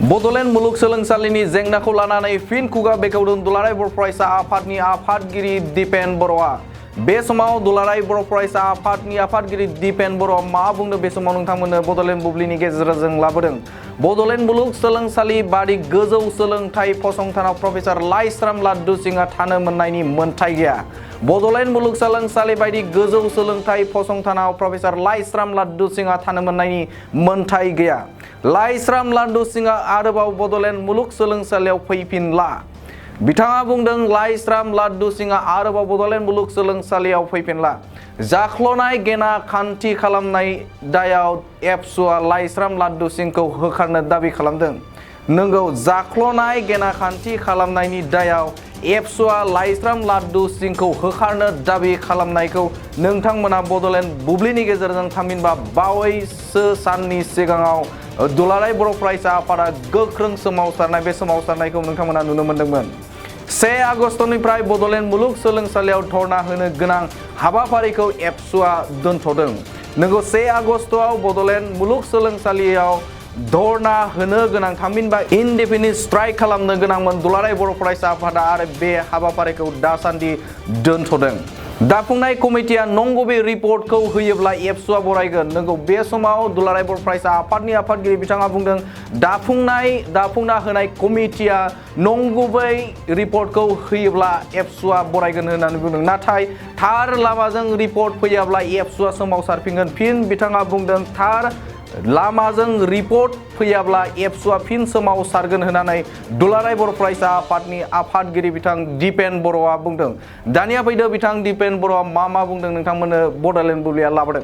बड'लेण्ड मुलुगसोलोंसालिनि जेंनाखौ लानानै फिन खुगा बेखेवदों दुलाराय बर' फरायसा आफादनि आफादगिरि दिपेन बर'आ। बे समाव दुलाराय बर' फरायसा आफादनि आफादगिरि दिपेन बर'आ मा बुंदों बे समाव नोंथांमोननो बड'लेण्ड बुब्लिनि गेजेरजों लाबोदों। बड'लेण्ड मुलुगसोलोंसालि बादि गोजौ सोलोंथाइ फसंथानाव प्रफेसार लाइस्राम लाद्दु सिंहआ थानो मोननायनि मोन्थाइ गैया। बड'लेण्ड मुलुगसोलोंसालि बायदि गोजौ सोलोंथाइ फसंथानाव प्रफेसार लाइस्राम लाद्दु सिंहआ थानो मोननायनि मोन्थाइ गैया। लाइस्राम लाद्दु सिंहआ आरोबाव बड'लेण्ड मुलुगसोलोंसालियाव फैफिनला। बिथाङा बुंदों लाइस्राम लाद्दु सिंहआ आरोबाव बड'लेण्ड मुलुगसोलोंसालियाव फैफिनला। जाख्ल'नाय गेना खान्थि खालामनाय दायाव एबसुआ लाइस्राम लाद्दु सिंहखौ होखारनो दाबि खालामदों। नंगौ, जाख्ल'नाय गेना खान्थि खालामनायनि दायाव एबसुआ लाइस्राम लाद्दु सिंहखौ होखारनो दाबि खालामनायखौ नोंथांमोना बड'लेण्ड बुब्लिनि गेजेरजों थामहिनबा बावैसो साननि सिगाङाव दुलाराय बर' फरायसा आफादा गोख्रों सोमावसारनाय बे सोमावसारनायखौ नोंथांमोना नुनो मोन्दोंमोन। 1 आगस्टनिफ्राय बड'लेण्ड मुलुगसोलोंसालियाव धरना होनो गोनां हाबाफारिखौ एबसुआ दोनथ'दों। नंगौ, 1 आगस्टआव बड'लेण्ड मुलुगसोलोंसालियाव धरना होनो गोनां थामहिनबा इनडेफिनिट स्ट्राइक खालामनो गोनांमोन दुलाराय बर' फरायसा आफादा आरो बे हाबाफारिखौ दासान्दि दोनथ'दों। दाफुंनाय कमिटिया नंगुबै रिपर्टखौ होयोब्ला एबसुआ बरायगोन। नंगौ, बे समाव दुलाराय बर' फरायसा आफादनि आफादगिरि बिथाङा बुंदों दाफुंना होनाय कमिटिया नंगुबै रिपर्टखौ होयोब्ला एबसुआ बरायगोन होननानै बुंदों। नाथाय थार लामाजों रिपर्ट फैयाब्ला एबसुआ सोमावसारफिनगोन। फिन बिथाङा बुंदों थार लामाजों रिपर्ट फैयाब्ला एबसुआ फिन सोमावसारगोन होननानै दुलाराय बर' फरायसा आफादनि आफादगिरि बिथां दिपेन बर'आ बुंदों। दानिया फैदो बिथां दिपेन बर'आ मा बुंदों नोंथांमोननो बड'लेण्ड बुब्लिया लाबोदों।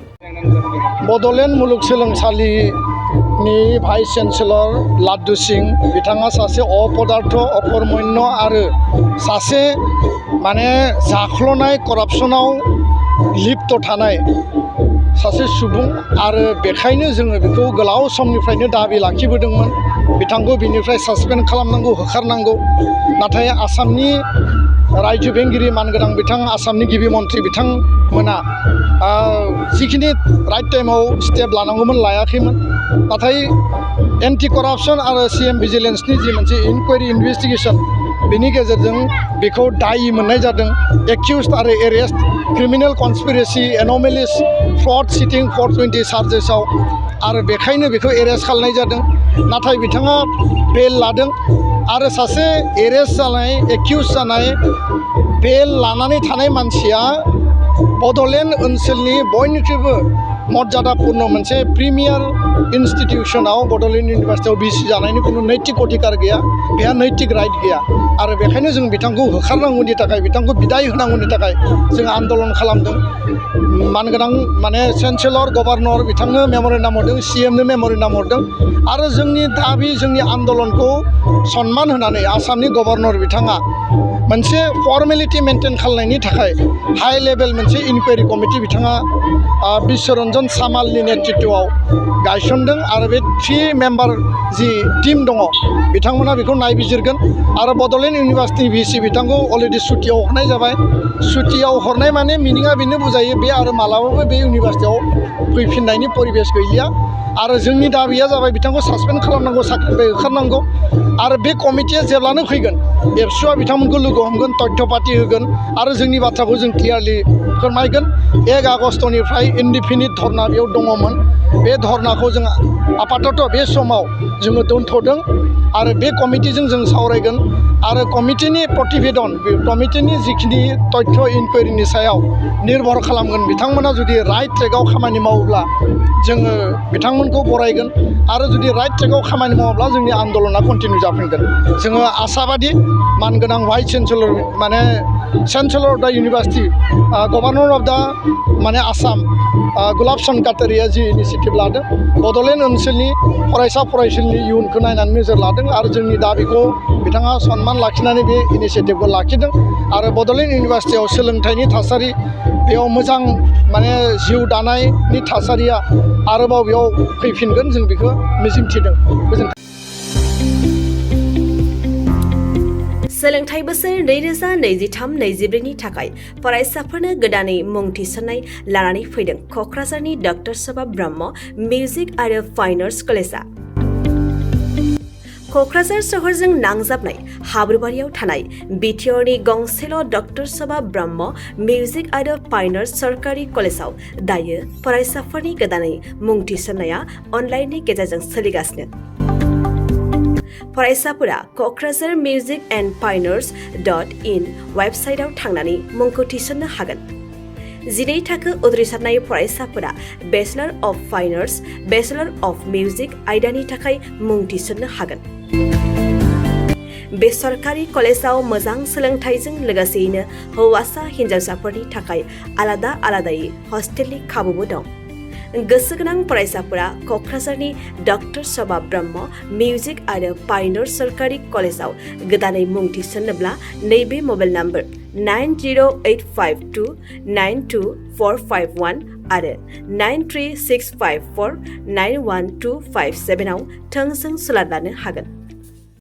बड'लेण्ड मुलुगसोलोंसालिनि भाइस चेन्सेलर लाद्दु सिंह बिथाङा सासे अपदार्थ अकर्मण्य आरो सासे जाख्ल'नाय करापसनाव लिप्त थानाय सासे सुबुं आरो बेखायनो जोङो बेखौ गोलाव समनिफ्रायनो दाबि लाखिबोदोंमोन बिथांखौ बिनिफ्राय सासपेन्ड खालामनांगौ, होखारनांगौ। नाथाय आसामनि रायजो बेंगिरि मानगोनां बिथां आसामनि गिबि मन्थ्रि बिथांमोना जिखिनि राइट टाइमाव स्टेप लानांगौमोन लायाखैमोन। नाथाय एन्टि करापसन आरो CM भिजिलेन्सनि जि मोनसे इनकुवारि इनभेस्टिगेसन बेनि गेजेरजों बेखौ दायि मोननाय जादों। एक्युज्ड आरो एरेस्ट क्रिमिनेल कनस्पिरेसि एन'मेलिस फ्रड चिटिं 420 चार्जेसआव आरो बेखायनो बेखौ एरेस्ट खालामनाय जादों। नाथाय बिथाङा बेल लादों आरो सासे एरेस्ट जानाय एक्युज जानाय बेल लानानै थानाय मानसिया बड'लेण्ड ओनसोलनि बयनिख्रुइबो मर्यादापूर्ण मोनसे प्रिमियार इन्स्टिटिउसनाव बड'लेण्ड इउनिभार्सिटियाव बिसि जानायनि खुनु नैतिक अधिकार गैया, बेहा नैतिक राइट गैया। आरो बेखायनो जों बिथांखौ होखारनांगौनि थाखाय, बिथांखौ बिदाय होनांगौनि थाखाय जों आन्दलन खालामदों। मानगोनां चेन्सेलर गभर्नर बिथांनो मेम'रेन्डाम हरदों, CMनो मेम'रेन्डाम हरदों आरो जोंनि दाबि जोंनि आन्दलनखौ सनमान होनानै आसामनि गभर्नर बिथाङा मोनसे फर्मेलिटि मेनटेन खालामनायनि थाखाय हाइ लेभेल मोनसे इनकुवारि कमिटि बिथाङा बिश्वरन्जन सामालनि नेतृत्वआव गायसनदों आरो बे 3 मेम्बार जि टिम दङ बिथांमोना बेखौ नायबिजिरगोन। आरो बड'लेण्ड इउनिभार्सिटिनि VC बिथांखौ अलरेडि सुटियाव हरनाय जाबाय। सुटियाव हरनाय माने मिनिङा बेनो बुजायो बे आरो मालाबाबो बे इउनिभार्सिटियाव फैफिननायनि परिबेस गैलिया। आरो जोंनि दाबिया जाबाय बिथांखौ सासपेन्ड खालामनांगौ, साख्रिनिफ्राय होखारनांगौ। आरो बे कमिटिया जेब्लानो फैगोन एबसुआ बिथांमोनखौ लोगो हमगोन, तथ्य पाति होगोन आरो जोंनि बाथ्राखौ जों क्लियारलि फोरमायगोन। 1 आगस्टनिफ्राय इनडिफिनिट धरना बेयाव दङमोन। बे धरनाखौ जों आपातत बे समाव जोङो दोनथ'दों आरो बे कमिटिजों जों सावरायगोन आरो कमिटिनि प्रतिवेदन, बे कमिटिनि जिखिनि तथ्य इनकुवारिनि सायाव निर्भर खालामगोन। बिथांमोना जुदि राइट ट्रेकआव खामानि मावोब्ला जोङो बिथांमोनखौ बरायगोन आरो जुदि राइट ट्रेकआव खामानि मावाब्ला जोंनि आन्दलना कन्टिनिउ जाफिनगोन। जोङो आसाबादि मानगोनां vice chancellor chancellor of the university governor of the Assam Gulab Chand Kataria ji initiative लादों बड'लेण्ड ओनसोलनि फरायसा फरायसुलिनि इयुनखौ नायनानै नोजोर लादों आरो जोंनि दाबिखौ बिथाङा सनमान लाखिनानै बे इनिसिएटिभखौ लाखिदों आरो बड'लेण्ड इउनिभार्सिटियाव सोलोंथाइनि थासारि बेयाव मोजां जिउ दानायनि थासारिया आरोबाव बेयाव फैफिनगोन जों बेखौ मिजिंथिदों। गोजोन्थों। सोलोंथाइ बोसोर 2023-24 नि थाखाय फरायसाफोरनो गोदानै मुं थिसननाय लानानै फैदों क'क्राझारनि डक्टर सभा ब्रह्म मिउजिक आरो फाइन आर्ट्स कलेजआ। क'क्राझार सोहोरजों नांजाबनाय हाब्रुबारियाव थानाय बिटिआरनि गंसेल' डक्टर सभा ब्रह्म मिउजिक आरो फाइन आर्ट्स सरकारि कलेजाव दायो फरायसाफोरनि गोदानै मुं थिसननाया अनलाइननि गेजेरजों सोलिगासिनो। फरायसाफोरा Kokrajhar music and fine arts .in वेबसाइटआव थांनानै मुंखौ थिसननो हागोन। 12 थाखो उद्रिसारनाय फरायसाफोरा bachelor of fine arts, bachelor of music आयदानि थाखाय मुं थिसननो हागोन। बे सरकारि कलेजाव मोजां सोलोंथाइजों लोगोसेयैनो हौवासा हिन्जावसाफोरनि थाखाय आलादा आलादायै हस्टेलनि खाबुबो दं। गोसो गोनां फरायसाफोरा क'क्राझारनि डक्टर सभा ब्रह्म मिउजिक आरो फाइन आर्ट्स सरकारि कलेजाव गोदानै मुं थिसन्नोब्ला नैबे मबाइल नम्बर 9085292451 आरो 93654912557 आव थोंजों सोलाद लानो हागोन।